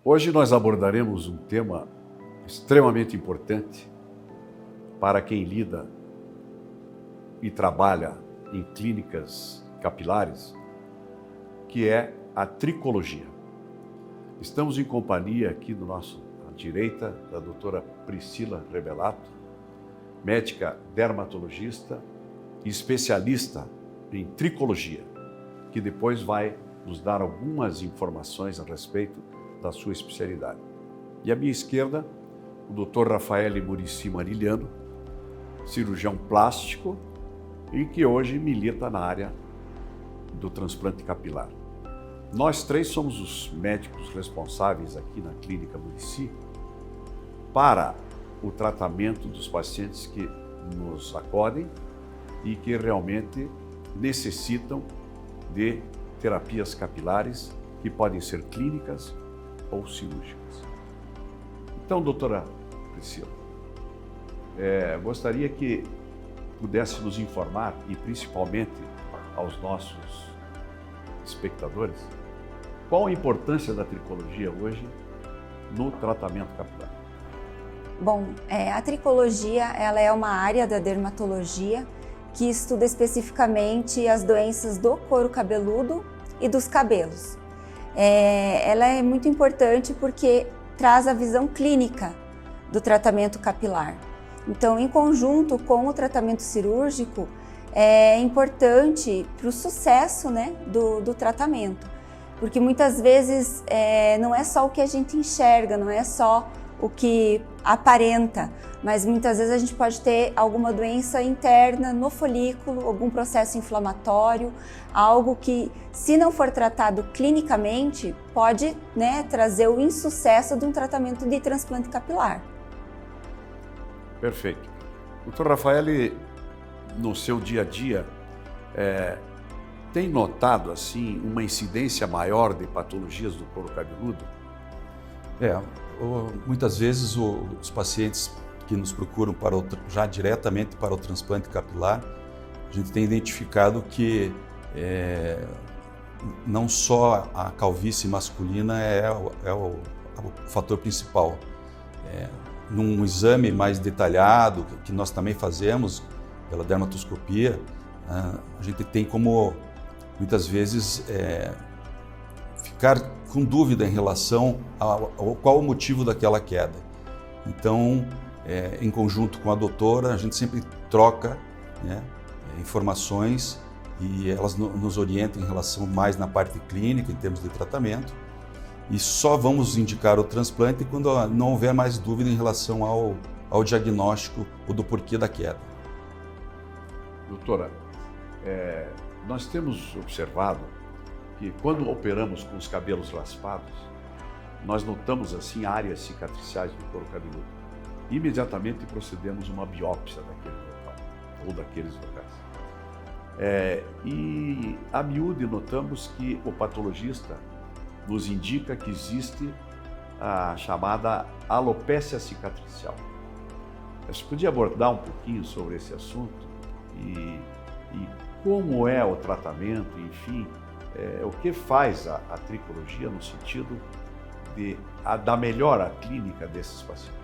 Hoje nós abordaremos um tema extremamente importante para quem lida e trabalha em clínicas capilares, que é a tricologia. Estamos em companhia aqui do nosso à direita da doutora Priscila Rebelato, médica dermatologista e especialista em tricologia, que depois vai nos dar algumas informações a respeito da sua especialidade. E à minha esquerda, o Dr. Rafael Muricy Mariliano, cirurgião plástico e que hoje milita na área do transplante capilar. Nós três somos os médicos responsáveis aqui na Clínica Muricy para o tratamento dos pacientes que nos acodem e que realmente necessitam de terapias capilares que podem ser clínicas ou cirúrgicas. Então, doutora Priscila, gostaria que pudesse nos informar, e principalmente aos nossos espectadores, qual a importância da tricologia hoje no tratamento capilar? Bom, a tricologia ela é uma área da dermatologia que estuda especificamente as doenças do couro cabeludo e dos cabelos. Ela é muito importante porque traz a visão clínica do tratamento capilar. Então, em conjunto com o tratamento cirúrgico, é importante para o sucesso, né, do tratamento. Porque muitas vezes não é só o que a gente enxerga, não é só o que aparenta, mas muitas vezes a gente pode ter alguma doença interna no folículo, algum processo inflamatório, algo que, se não for tratado clinicamente, pode, né, trazer o insucesso de um tratamento de transplante capilar. Perfeito. Doutor Rafael, no seu dia a dia, tem notado assim uma incidência maior de patologias do couro cabeludo? Muitas vezes os pacientes que nos procuram já diretamente para o transplante capilar, a gente tem identificado que não só a calvície masculina é o fator principal. Num exame mais detalhado, que nós também fazemos pela dermatoscopia, a gente tem como, muitas vezes, ficar com dúvida em relação ao qual o motivo daquela queda. Então, em conjunto com a doutora, a gente sempre troca, né, informações e elas nos orientam em relação mais na parte clínica, em termos de tratamento, e só vamos indicar o transplante quando não houver mais dúvida em relação ao diagnóstico ou do porquê da queda. Doutora, nós temos observado que quando operamos com os cabelos raspados, nós notamos assim áreas cicatriciais do couro cabeludo. Imediatamente procedemos uma biópsia daquele local ou daqueles locais. E a miúde notamos que o patologista nos indica que existe a chamada alopécia cicatricial. Você podia abordar um pouquinho sobre esse assunto e como é o tratamento, enfim, o que faz a tricologia no sentido da melhora clínica desses pacientes?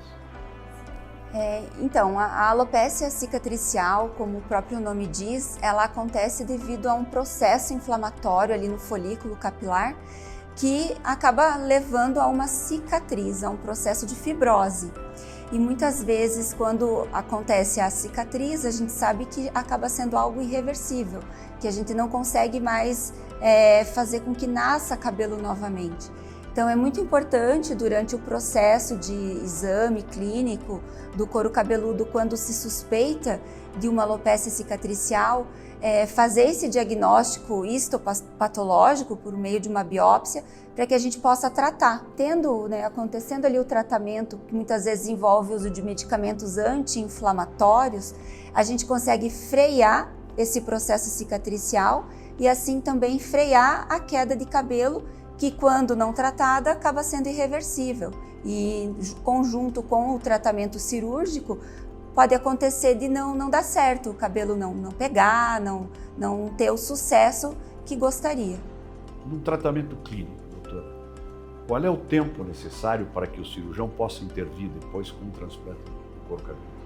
Então, a alopécia cicatricial, como o próprio nome diz, ela acontece devido a um processo inflamatório ali no folículo capilar que acaba levando a uma cicatriz, a um processo de fibrose. E muitas vezes, quando acontece a cicatriz, a gente sabe que acaba sendo algo irreversível, que a gente não consegue mais fazer com que nasça cabelo novamente. Então, é muito importante, durante o processo de exame clínico do couro cabeludo, quando se suspeita de uma alopécia cicatricial, fazer esse diagnóstico histopatológico por meio de uma biópsia, para que a gente possa tratar. Acontecendo ali o tratamento, que muitas vezes envolve o uso de medicamentos anti-inflamatórios, a gente consegue frear esse processo cicatricial e assim também frear a queda de cabelo, que quando não tratada acaba sendo irreversível. E conjunto com o tratamento cirúrgico, pode acontecer de não dar certo, o cabelo não pegar, não ter o sucesso que gostaria. No tratamento clínico, doutora, Qual é o tempo necessário para que o cirurgião possa intervir depois com um transplante do couro cabeludo?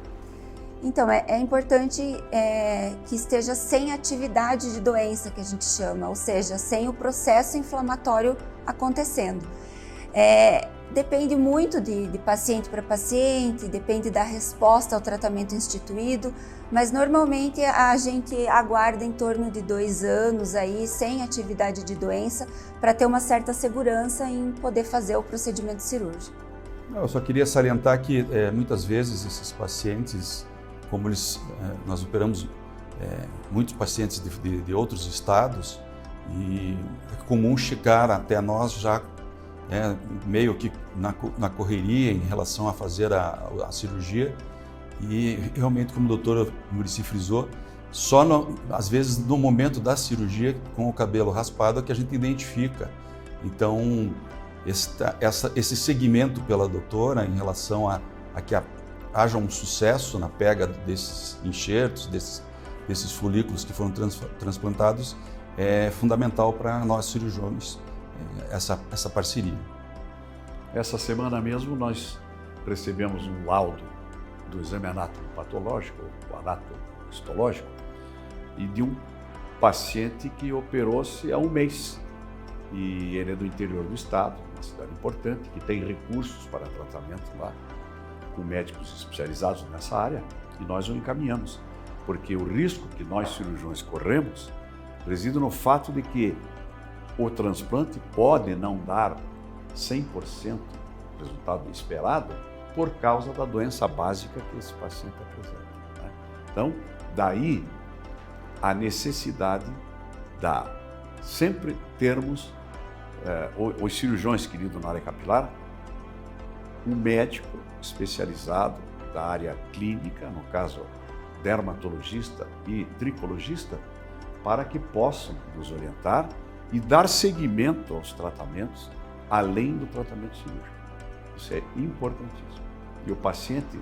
Então, é importante que esteja sem atividade de doença, que a gente chama, ou seja, sem o processo inflamatório acontecendo. Depende muito de paciente para paciente, depende da resposta ao tratamento instituído, mas normalmente a gente aguarda em torno de 2 anos aí, sem atividade de doença, para ter uma certa segurança em poder fazer o procedimento cirúrgico. Eu só queria salientar que muitas vezes esses pacientes, como nós operamos muitos pacientes de outros estados, e é comum chegar até nós já meio que na correria em relação a fazer a cirurgia, e realmente, como o doutor Muricy frisou, só às vezes no momento da cirurgia com o cabelo raspado é que a gente identifica. Então esse segmento pela doutora em relação a que haja um sucesso na pega desses enxertos, desses folículos que foram transplantados, é fundamental para nós cirurgiões, essa parceria. Essa semana mesmo nós recebemos um laudo do exame anatomopatológico, o anato-histológico, e de um paciente que operou-se há 1 mês. E ele é do interior do estado, uma cidade importante, que tem recursos para tratamento lá, com médicos especializados nessa área, e nós o encaminhamos, porque o risco que nós cirurgiões corremos reside no fato de que o transplante pode não dar 100% do resultado esperado por causa da doença básica que esse paciente apresenta, né? Então, daí a necessidade da sempre termos os cirurgiões que lidam na área capilar, um médico especializado da área clínica, no caso dermatologista e tricologista, para que possam nos orientar e dar seguimento aos tratamentos além do tratamento cirúrgico. Isso é importantíssimo. E o paciente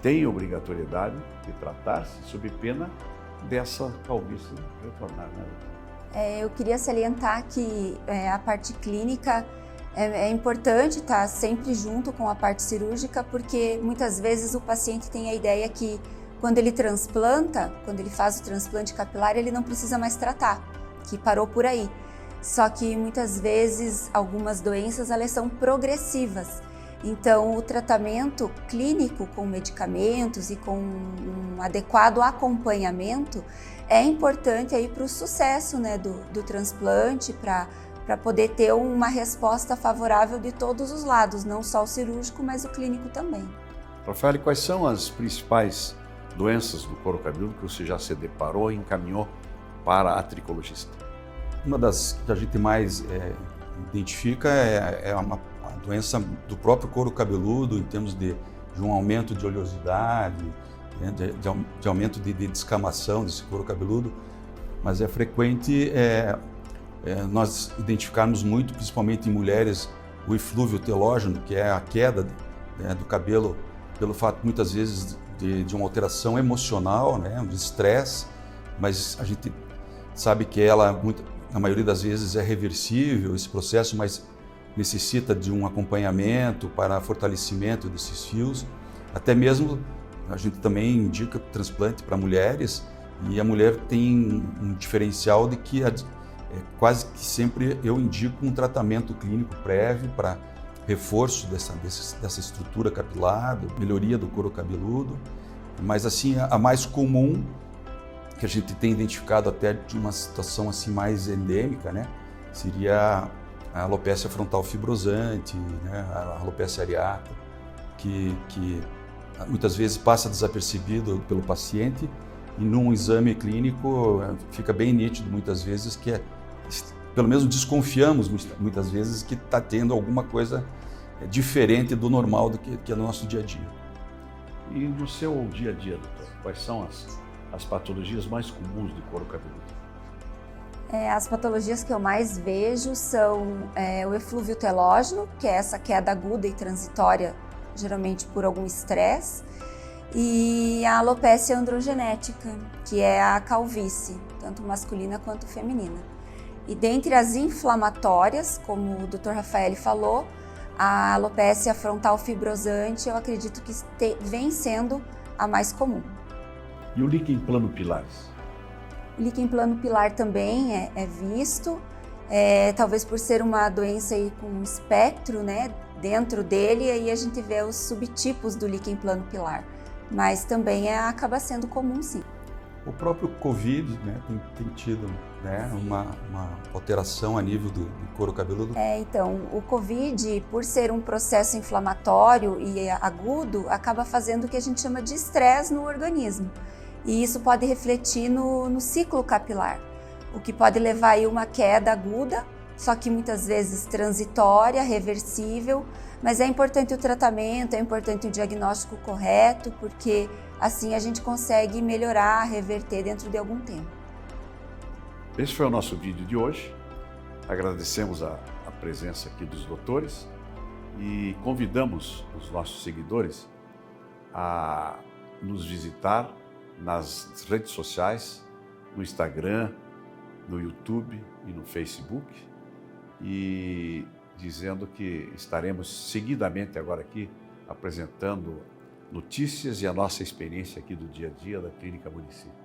tem obrigatoriedade de tratar-se sob pena dessa calvície retornar, né? Eu queria salientar que a parte clínica é importante estar sempre junto com a parte cirúrgica, porque muitas vezes o paciente tem a ideia que quando ele transplanta, quando ele faz o transplante capilar, ele não precisa mais tratar, que parou por aí. Só que muitas vezes algumas doenças elas são progressivas. Então o tratamento clínico com medicamentos e com um adequado acompanhamento é importante aí para o sucesso, né, do transplante, para poder ter uma resposta favorável de todos os lados, não só o cirúrgico, mas o clínico também. Rafael, quais são as principais doenças do couro cabeludo que você já se deparou e encaminhou para a tricologista? Uma das que a gente mais identifica é uma doença do próprio couro cabeludo, em termos de um aumento de oleosidade, de aumento de descamação desse couro cabeludo, mas é frequente nós identificarmos muito, principalmente em mulheres, o eflúvio telógeno, que é a queda do cabelo pelo fato muitas vezes de uma alteração emocional, né, de estresse, mas a gente sabe que ela, na maioria das vezes, é reversível esse processo, mas necessita de um acompanhamento para fortalecimento desses fios. Até mesmo a gente também indica transplante para mulheres, e a mulher tem um diferencial de que quase que sempre eu indico um tratamento clínico prévio para reforço dessa estrutura capilar, melhoria do couro cabeludo. Mas assim, a mais comum, que a gente tem identificado até de uma situação assim mais endêmica, né, seria a alopécia frontal fibrosante, né, a alopécia areata, que muitas vezes passa desapercebido pelo paciente, e num exame clínico fica bem nítido muitas vezes que pelo menos desconfiamos muitas vezes que está tendo alguma coisa diferente do normal do que é no nosso dia a dia. E no seu dia a dia, doutor, quais são as patologias mais comuns do couro cabeludo? As patologias que eu mais vejo são o eflúvio telógeno, que é essa queda aguda e transitória, geralmente por algum estresse, e a alopécia androgenética, que é a calvície, tanto masculina quanto feminina. E dentre as inflamatórias, como o Dr. Rafael falou, a alopécia frontal fibrosante eu acredito que vem sendo a mais comum. E o líquen plano pilares? O líquen plano pilar também é visto, talvez por ser uma doença aí com um espectro, né, dentro dele, aí a gente vê os subtipos do líquen plano pilar, mas também acaba sendo comum, sim. O próprio Covid, né, tem tido, né, uma alteração a nível do couro cabeludo. Então, o Covid, por ser um processo inflamatório e agudo, acaba fazendo o que a gente chama de estresse no organismo. E isso pode refletir no ciclo capilar, o que pode levar aí uma queda aguda, só que muitas vezes transitória, reversível, mas é importante o tratamento, é importante o diagnóstico correto, porque assim a gente consegue melhorar, reverter dentro de algum tempo. Esse foi o nosso vídeo de hoje. Agradecemos a presença aqui dos doutores e convidamos os nossos seguidores a nos visitar nas redes sociais, no Instagram, no YouTube e no Facebook, e dizendo que estaremos seguidamente agora aqui apresentando notícias e a nossa experiência aqui do dia a dia da Clínica Município.